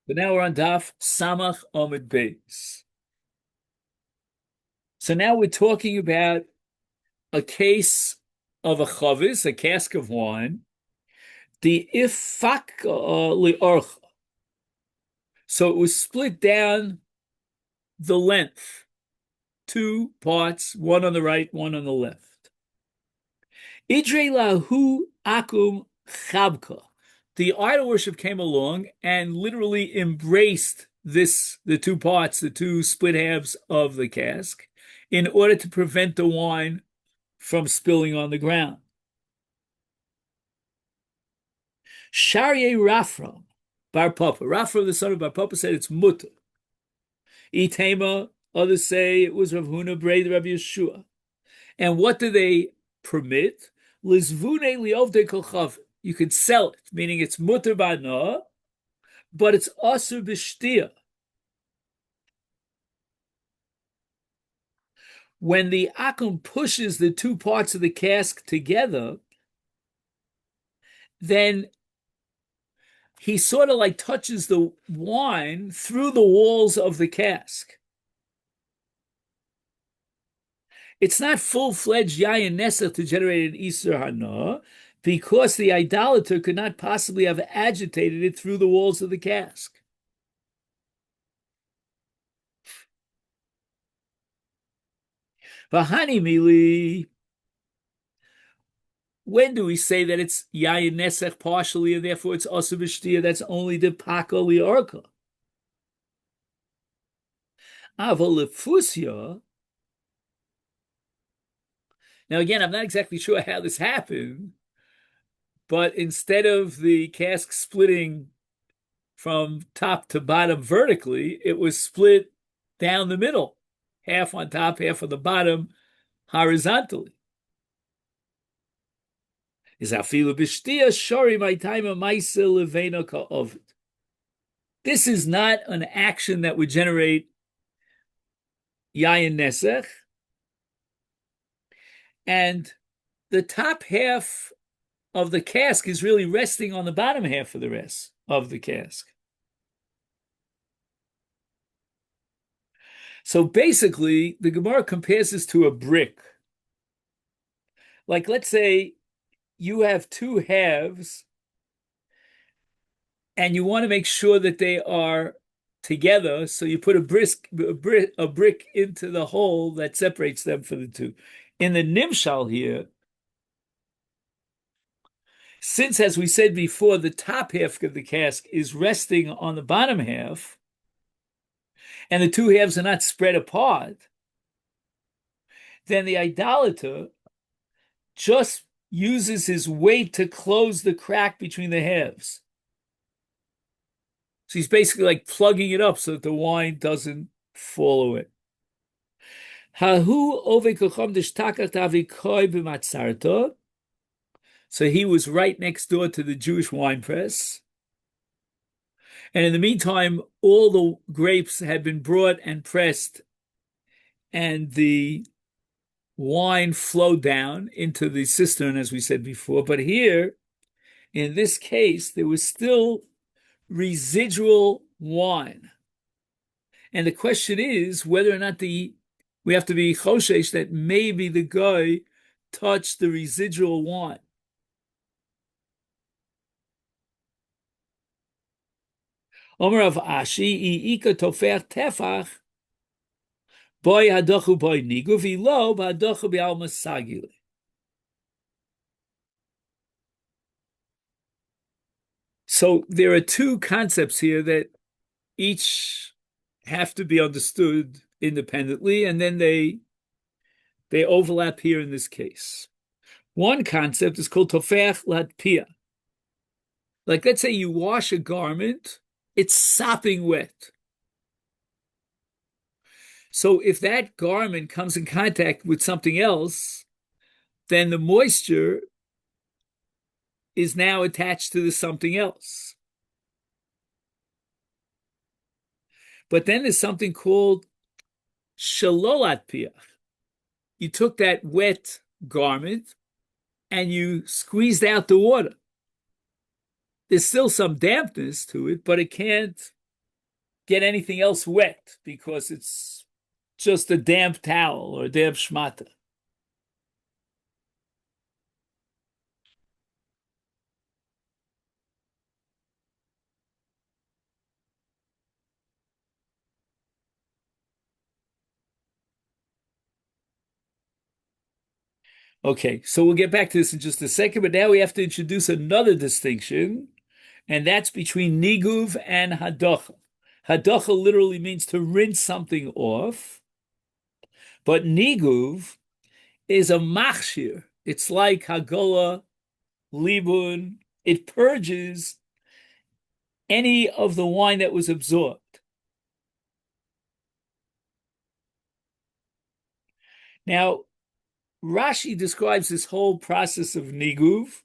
So now we're on Daf Samach Omid Beis. So now we're talking about a case of a chavis, a cask of wine, the ifak li'orcha. So it was split down the length, two parts, one on the right, one on the left. Idre lahu akum chabka. The idol worship came along and literally embraced the two parts, the two split halves of the cask, in order to prevent the wine from spilling on the ground. Sharyeh Rafram Bar Papa. Rafram, the son of Bar Papa, said it's mutter. Itema, others say it was Rav Huna Brei Rav Yeshua. And what do they permit? Lizvune liovde kolchav. You could sell it, meaning it's mutter ba'na, but it's asur b'shtia. When the akum pushes the two parts of the cask together, then he sort of like touches the wine through the walls of the cask. It's not full-fledged yayin nesach to generate an isur hana, because the idolater could not possibly have agitated it through the walls of the cask. V'hani mili. When do we say that it's yayin nesach partially and therefore it's asur b'shtia? That's only the paka li'orka. Aval lefusya. Now again, I'm not exactly sure how this happened, but instead of the cask splitting from top to bottom vertically, it was split down the middle, half on top, half on the bottom, horizontally. Is afilu b'shtia shori my time of ma'isa levena ka'ovid. This is not an action that would generate yayin nesech, and the top half of the cask is really resting on the bottom half of the rest of the cask. So basically, the Gemara compares this to a brick. Like, let's say you have two halves and you want to make sure that they are together, so you put a brick into the hole that separates them for the two. In the Nimshal here, since, as we said before, the top half of the cask is resting on the bottom half, and the two halves are not spread apart, then the idolater just uses his weight to close the crack between the halves. So he's basically like plugging it up so that the wine doesn't fall away. So he was right next door to the Jewish wine press. And in the meantime, all the grapes had been brought and pressed, and the wine flowed down into the cistern, as we said before. But here, in this case, there was still residual wine. And the question is whether or not we have to be choshesh that maybe the guy touched the residual wine. Omer of Ashi, Ika Tofech Tefach, Boy Hadochu Boy Nigu, Vilo, Hadochu Bial Masagili. So there are two concepts here that each have to be understood independently, and then they overlap here in this case. One concept is called Tofech Latpia. Like, let's say you wash a garment, it's sopping wet. So if that garment comes in contact with something else, then the moisture is now attached to the something else. But then there's something called shalolat piach. You took that wet garment and you squeezed out the water. There's still some dampness to it, but it can't get anything else wet because it's just a damp towel or a damp shmata. Okay, so we'll get back to this in just a second, but now we have to introduce another distinction, and that's between niguv and hadacha. Hadacha literally means to rinse something off, but niguv is a machshir. It's like hagola, libun. It purges any of the wine that was absorbed. Now, Rashi describes this whole process of niguv.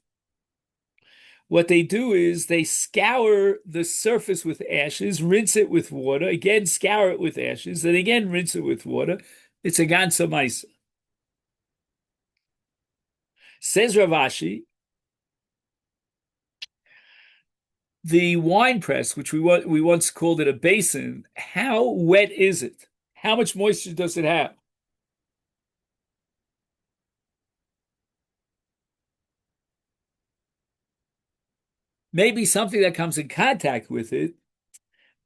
What they do is they scour the surface with ashes, rinse it with water, again scour it with ashes, and again rinse it with water. It's a ganza maisa. Says Rav Ashi, the wine press, which we once called it a basin, how wet is it? How much moisture does it have? Maybe something that comes in contact with it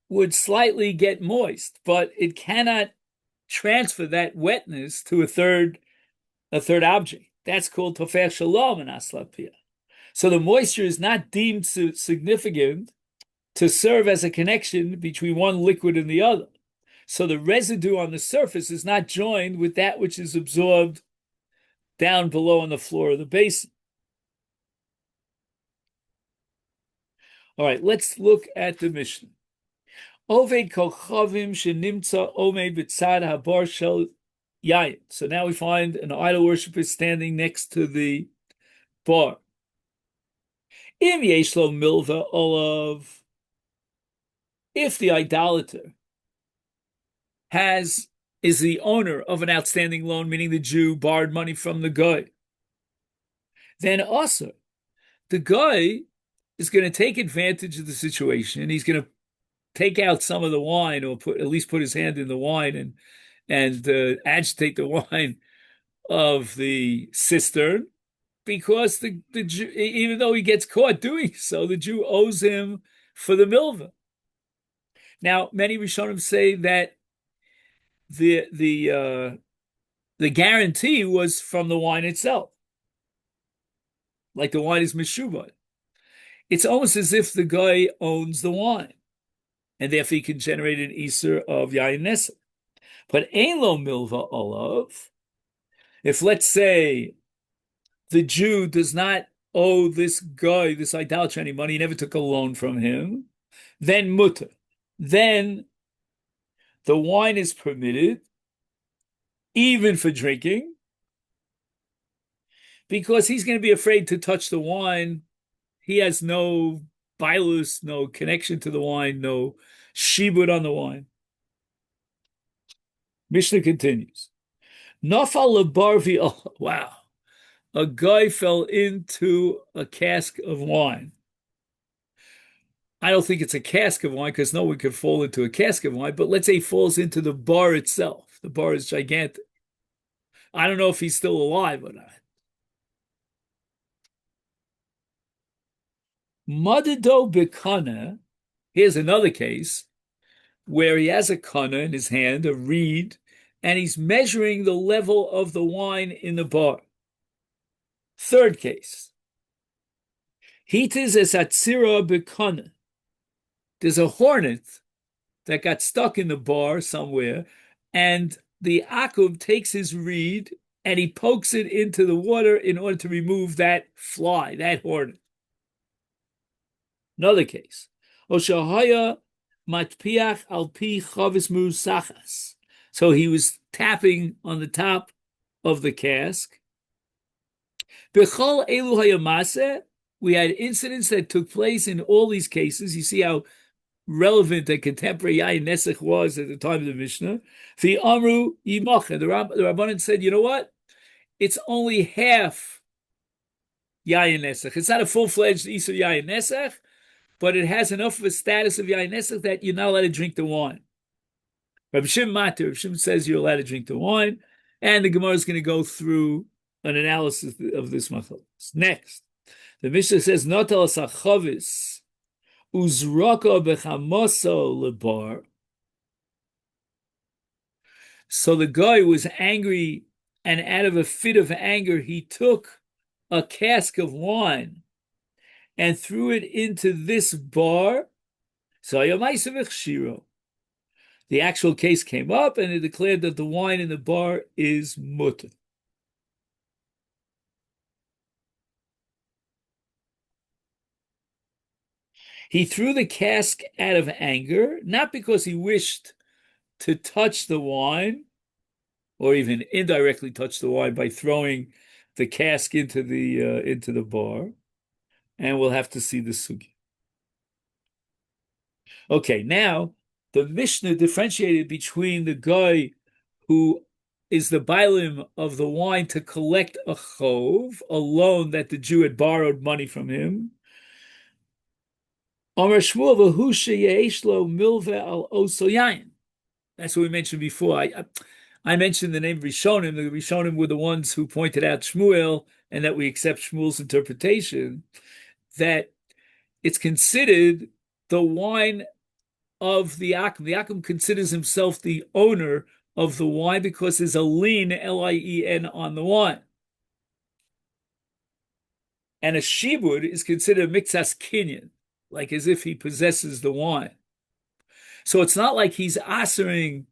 would slightly get moist, but it cannot transfer that wetness to a third object. That's called tofer shalom in aslapia. So the moisture is not deemed significant to serve as a connection between one liquid and the other. So the residue on the surface is not joined with that which is absorbed down below on the floor of the basin. All right, let's look at the Mishnah. Oved kochavim shenimtza omed b'tzad habar shel yayin. So now we find an idol worshiper standing next to the bar. Im yesh lo milva olav. If the idolater is the owner of an outstanding loan, meaning the Jew borrowed money from the guy, then also the guy is going to take advantage of the situation. He's going to take out some of the wine, or at least put his hand in the wine and agitate the wine of the cistern, because the Jew, even though he gets caught doing so, the Jew owes him for the milva. Now, many Rishonim say that the guarantee was from the wine itself, like the wine is meshubad. It's almost as if the guy owns the wine, and therefore he can generate an iser of yayin nesek. But ein lo milva olav. If, let's say, the Jew does not owe this guy, this idolater, any money, he never took a loan from him, then mutter. Then the wine is permitted, even for drinking, because he's going to be afraid to touch the wine. He has no bilus, no connection to the wine, no shibud on the wine. Mishnah continues. Nafal lebarvi. Oh, wow. A guy fell into a cask of wine. I don't think it's a cask of wine, because no one could fall into a cask of wine, but let's say he falls into the bar itself. The bar is gigantic. I don't know if he's still alive or not. Madado bekana. Here's another case where he has a kana in his hand, a reed, and he's measuring the level of the wine in the bar. Third case. Hitis es atzira bekana. There's a hornet that got stuck in the bar somewhere, and the akub takes his reed and he pokes it into the water in order to remove that fly, that hornet. Another case. Oshahaya matpiach al pi chavis musachas. So he was tapping on the top of the cask. Bechol elu hayamase. We had incidents that took place in all these cases. You see how relevant and contemporary yayin nesech was at the time of the Mishnah. The amru yimach. The Rabbanan said, you know what? It's only half yayin nesech. It's not a full-fledged iser yayin nesech, but it has enough of a status of yain nesach that you're not allowed to drink the wine. Rabbi Shimon Matir, Rabbi Shimon says you're allowed to drink the wine, and the Gemara is going to go through an analysis of this machlokes. Next, the Mishnah says notel sachavis uzraka bechamoso lebar. So the guy was angry, and out of a fit of anger, he took a cask of wine and threw it into this bar. So the actual case came up, and it declared that the wine in the bar is mutter. He threw the cask out of anger, not because he wished to touch the wine, or even indirectly touch the wine by throwing the cask into the bar, and we'll have to see the sugi. Okay, now the Mishnah differentiated between the guy who is the bailim of the wine to collect a chov, a loan that the Jew had borrowed money from him. Amar Shmuel v'hu sheyesh lo milveh al oso yayin. That's what we mentioned before. I mentioned the name Rishonim. The Rishonim were the ones who pointed out Shmuel, and that we accept Shmuel's interpretation, that it's considered the wine of the Akum. The Akum considers himself the owner of the wine because there's a lien, L-I-E-N, on the wine. And a shibud is considered a miktsas kinyan, like as if he possesses the wine. So it's not like he's asering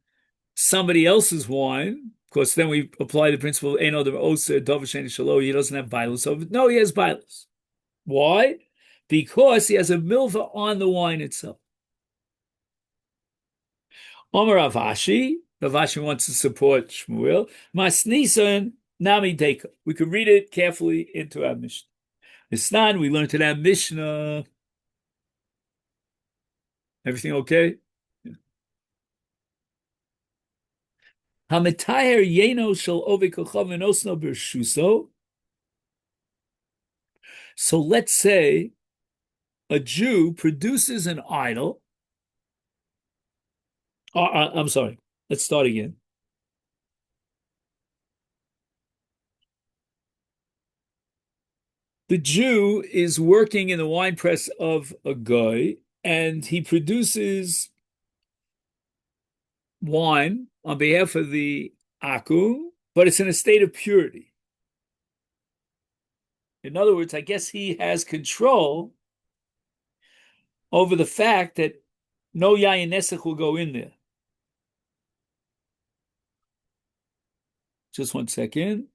somebody else's wine, because then we apply the principle of Eino Osa Dovashen Shalo, he doesn't have bailus. So no, he has bailus. Why? Because he has a milva on the wine itself. Omer Avashi, Avashi wants to support Shmuel. Masnisan Nami Deka. We could read it carefully into our Mishnah. Nisnan, we learned in our Mishnah. Everything okay? Hametayer Yeno Shel Ovi Kochav Enosno Bershuso. So let's say a Jew produces an idol. I'm sorry. Let's start again. The Jew is working in the wine press of a guy, and he produces wine on behalf of the Akum, but it's in a state of purity. In other words, I guess he has control over the fact that no yayin nesach will go in there. Just 1 second.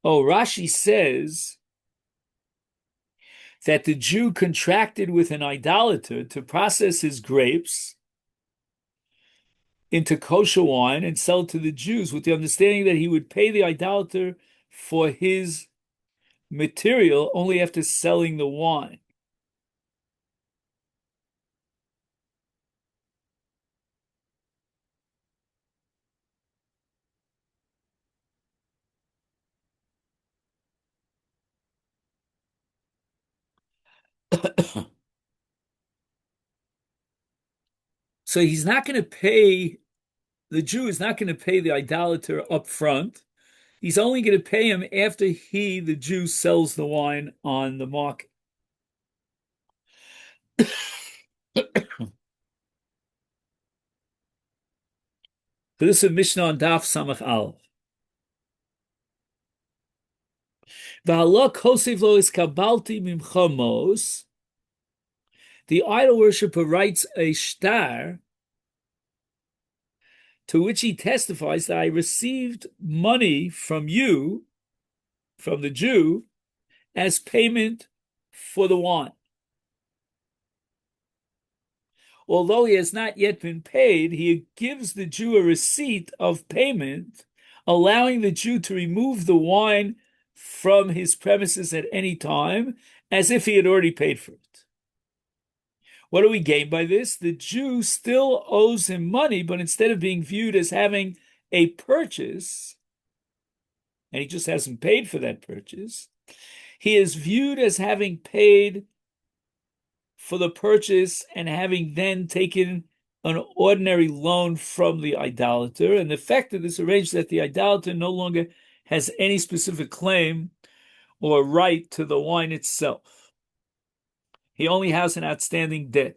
Oh, Rashi says that the Jew contracted with an idolater to process his grapes into kosher wine and sell it to the Jews, with the understanding that he would pay the idolater for his material only after selling the wine. So he's not going to pay, the Jew is not going to pay the idolater up front. He's only going to pay him after the Jew, sells the wine on the market. So this is a Mishnah on Daf Samach Aleph. The idol worshiper writes a shtar to which he testifies that I received money from you, from the Jew, as payment for the wine. Although he has not yet been paid, he gives the Jew a receipt of payment, allowing the Jew to remove the wine from his premises at any time, as if he had already paid for it. What do we gain by this? The Jew still owes him money, but instead of being viewed as having a purchase, and he just hasn't paid for that purchase, he is viewed as having paid for the purchase and having then taken an ordinary loan from the idolater. And the effect of this arrangement is that the idolater no longer has any specific claim or right to the wine itself. He only has an outstanding debt.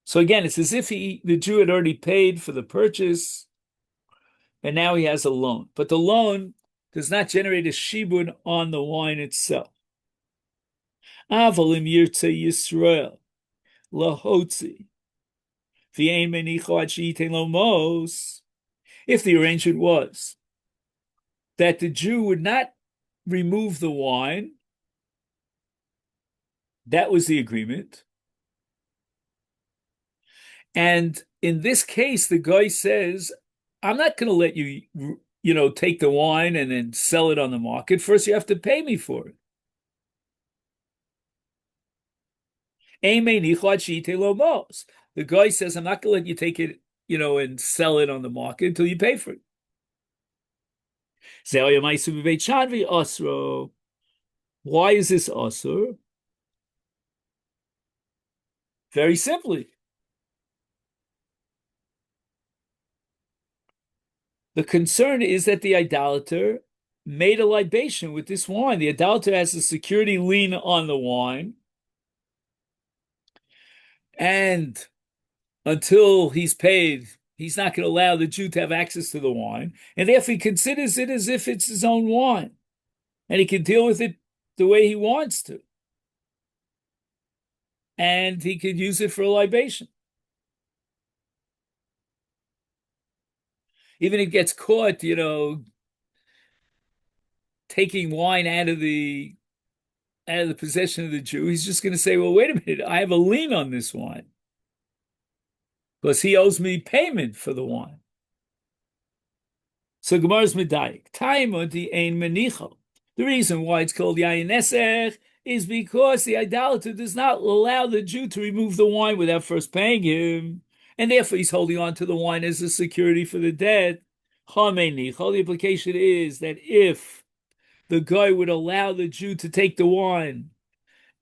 So again, it's as if the Jew had already paid for the purchase, and now he has a loan. But the loan does not generate a shibud on the wine itself. Avalim yirtze Yisrael lahotzi v'ein menicho ad she'yitein lo mos. If the arrangement was that the Jew would not remove the wine, that was the agreement. And in this case, the guy says, I'm not going to let you, take the wine and then sell it on the market. First, you have to pay me for it. The guy says, I'm not going to let you take it, and sell it on the market until you pay for it. Why is this asur? Very simply, the concern is that the idolater made a libation with this wine. The idolater has a security lien on the wine, and until he's paid, he's not going to allow the Jew to have access to the wine, and therefore he considers it as if it's his own wine, and he can deal with it the way he wants to, and he could use it for a libation. Even if it gets caught, taking wine out of the possession of the Jew, he's just going to say, well, wait a minute, I have a lien on this wine because he owes me payment for the wine. So Gemara's medayik. Taima di ein menicho. The reason why it's called yayin nesech is because the idolater does not allow the Jew to remove the wine without first paying him, and therefore he's holding on to the wine as a security for the debt. The implication is that if the guy would allow the Jew to take the wine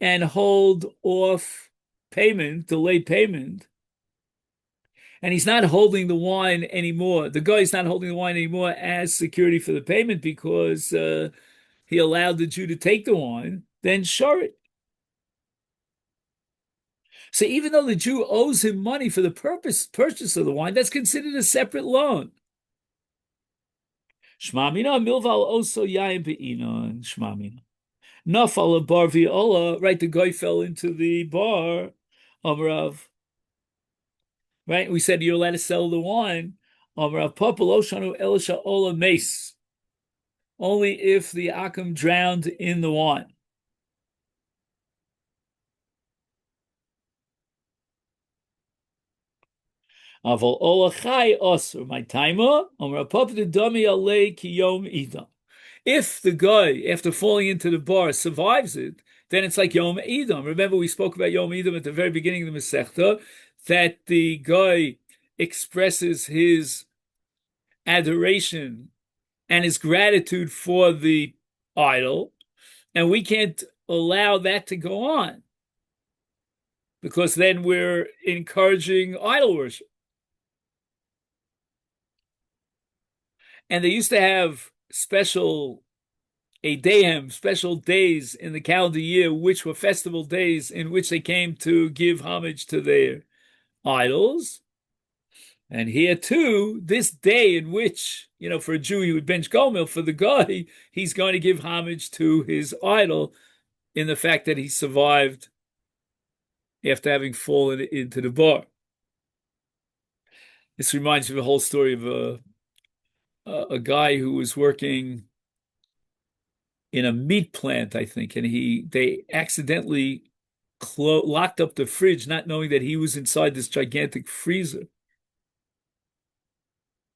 and hold off payment, delayed payment, and he's not holding the wine anymore. The guy is not holding the wine anymore as security for the payment because he allowed the Jew to take the wine, then share it. So even though the Jew owes him money for the purchase of the wine, that's considered a separate loan. Shmamina milval also yayin be'inon. Shmamina. Nafal a bar v'ola. Right, the guy fell into the bar. Amrav. Right, we said you're allowed to sell the wine. Amrav papaloshanu elisha ola mace. Only if the akum drowned in the wine. Aval ola chai osur my timer. Amrav papadami alei kiyom idam. If the guy, after falling into the bar, survives it, then it's like Yom Edom. Remember, we spoke about Yom Edom at the very beginning of the Masechta, that the guy expresses his adoration and his gratitude for the idol, and we can't allow that to go on because then we're encouraging idol worship. And they used to have special days in the calendar year, which were festival days in which they came to give homage to their idols. And here too, this day in which, for a Jew, he would bench gomel, for the guy, he's going to give homage to his idol in the fact that he survived after having fallen into the bar. This reminds me of a whole story of a guy who was working in a meat plant, I think, and they accidentally locked up the fridge, not knowing that he was inside this gigantic freezer.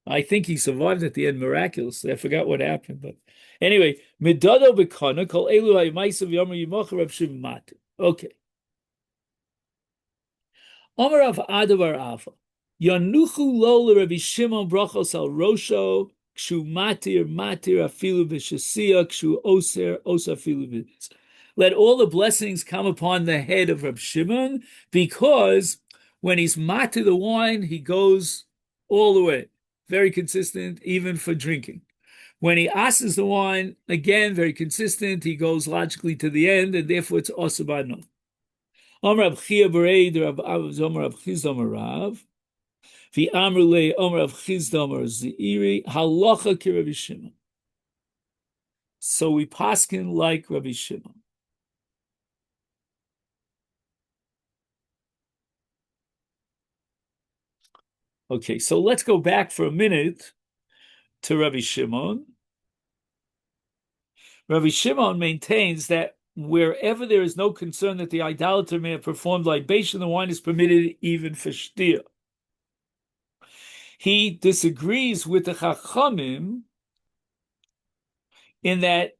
I think he survived at the end miraculously. I forgot what happened, but anyway, midado bekana kol elu ha'maisav yomer yimocha Reb Shimon mat. Okay. Omer of Adavar Ava. Yanuchu lo Rabbi Shimon brachos al rosho kshu matir matir afilu b'shasiya kshu oser oser afilu b'is. Let all the blessings come upon the head of Rabbi Shimon, because when he's matir the wine, he goes all the way. Very consistent, even for drinking. When he asks the wine, again, very consistent, he goes logically to the end, and therefore it's osabano. Omer Rav Chia Bereid, Rav Av Zomer Rav Chizdomer Rav, Vi Amrule Omer Rav Chizdomer Zeiri, Halacha ki Rabbi Shimon. So we paskin like Rabbi Shimon. Okay, so let's go back for a minute to Rabbi Shimon. Rabbi Shimon maintains that wherever there is no concern that the idolater may have performed libation, the wine is permitted even for shtir. He disagrees with the Chachamim in that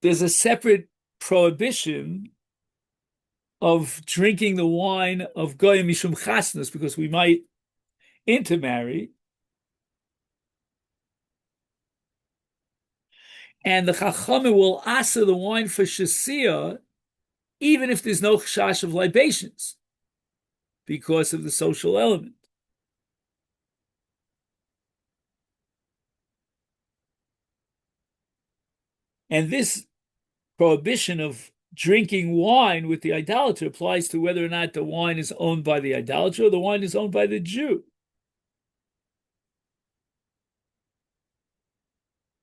there's a separate prohibition of drinking the wine of goyim mishum chasnas, because we might intermarry, and the chachamim will asa the wine for shasia, even if there's no chash of libations, because of the social element. And this prohibition of drinking wine with the idolater applies to whether or not the wine is owned by the idolater or the wine is owned by the Jew.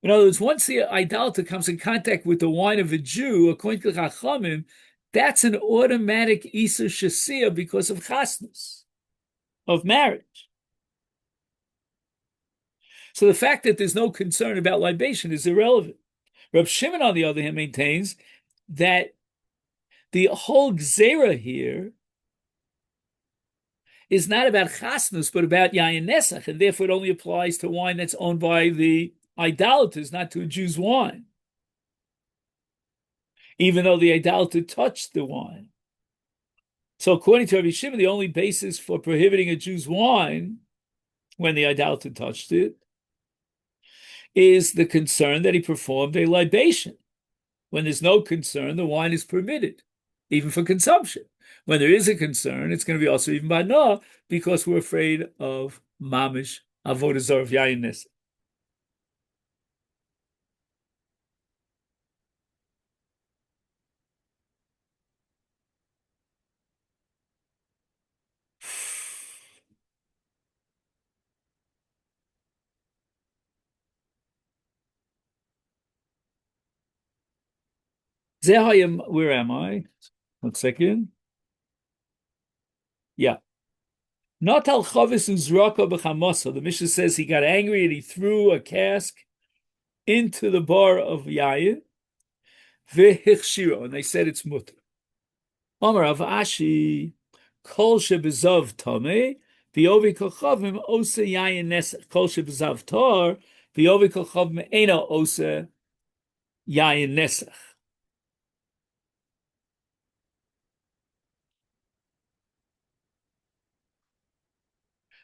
In other words, once the idolater comes in contact with the wine of a Jew, according to Chachamim, that's an automatic Isur Shasia because of chasnus, of marriage. So the fact that there's no concern about libation is irrelevant. Reb Shimon, on the other hand, maintains that the whole Zara here is not about chasnus, but about yayin nesach, and therefore it only applies to wine that's owned by the idolaters, not to a Jew's wine, even though the idolater touched the wine. So according to Rabbi Shimon, the only basis for prohibiting a Jew's wine when the idolater touched it is the concern that he performed a libation. When there's no concern, the wine is permitted, even for consumption. When there is a concern, it's going to be also even bana, because we're afraid of mamish avoda zara of yayin nesach. Where am I? 1 second. Yeah. Not al chavis uzraka b'chamosa. The Mishnah says he got angry and he threw a cask into the bar of yayin. V'hichshiro, and they said it's mutter. Amar Av Ashi, kol shebezav tameh, v'yovi kochavim ose yayin nesach. Kol shebezav tar, v'yovi kochavim ena ose yayin nesach.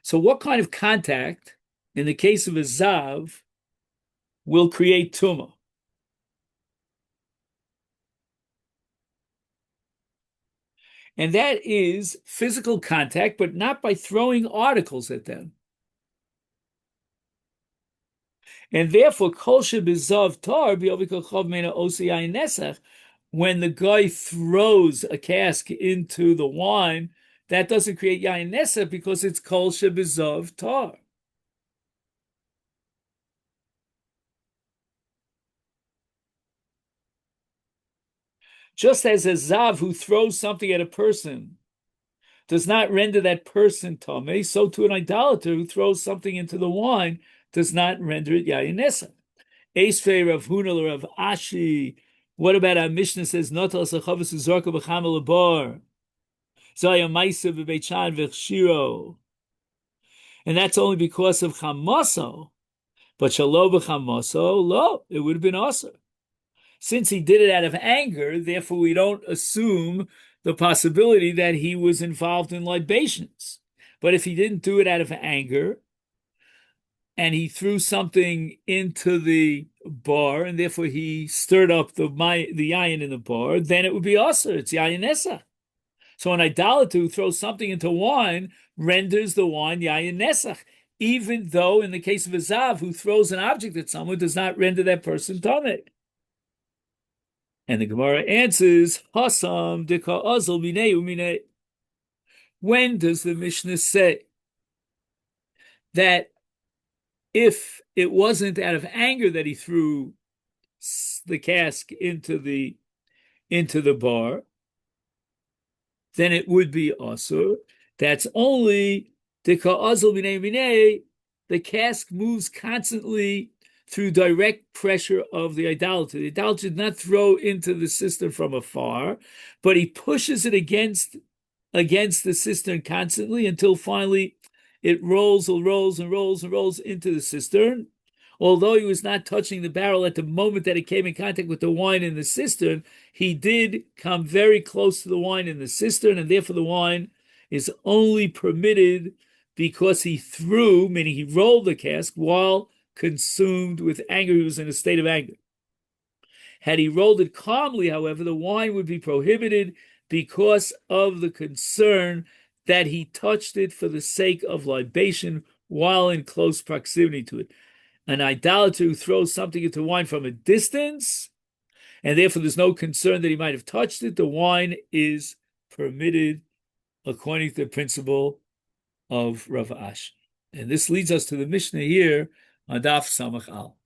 So what kind of contact, in the case of a zav, will create tumah? And that is physical contact, but not by throwing articles at them. And therefore, kol shebezav tar, b'yovi mena osi yayin nesach, when the guy throws a cask into the wine, that doesn't create yayin nesach because it's kol shebezav tar. Just as a zav who throws something at a person does not render that person tameh, so to an idolater who throws something into the wine does not render it yayin nesach. Eisfei Rav Huna Rav Ashi. What about our Mishnah says notal sachavas uzarka b'chamel bar zaya ma'isa v'beichan v'chshiro. And that's only because of chamaso. But shalo b'chamaso, lo, it would have been also. Since he did it out of anger, therefore we don't assume the possibility that he was involved in libations. But if he didn't do it out of anger, and he threw something into the bar, and therefore he stirred up the yayin in the bar, then it would be also, it's yayin nesa. So an idolater who throws something into wine renders the wine yayin nesach, even though in the case of a zav who throws an object at someone does not render that person tameh. And the Gemara answers, Hasam dika azal minei uminei. When does the Mishnah say that if it wasn't out of anger that he threw the cask into the bar, then it would be asur. That's only dika azal minei minei. The cask moves constantly through direct pressure of the idolater. The idolater did not throw into the cistern from afar, but he pushes it against the cistern constantly until finally it rolls and rolls and rolls and rolls into the cistern. Although he was not touching the barrel at the moment that it came in contact with the wine in the cistern, he did come very close to the wine in the cistern, and therefore the wine is only permitted because he threw, meaning he rolled the cask while consumed with anger. He was in a state of anger. Had he rolled it calmly, however, the wine would be prohibited because of the concern that he touched it for the sake of libation while in close proximity to it. An idolater who throws something into wine from a distance, and therefore there's no concern that he might have touched it, the wine is permitted according to the principle of Rav Ashi. And this leads us to the Mishnah here on Daf Samach Al.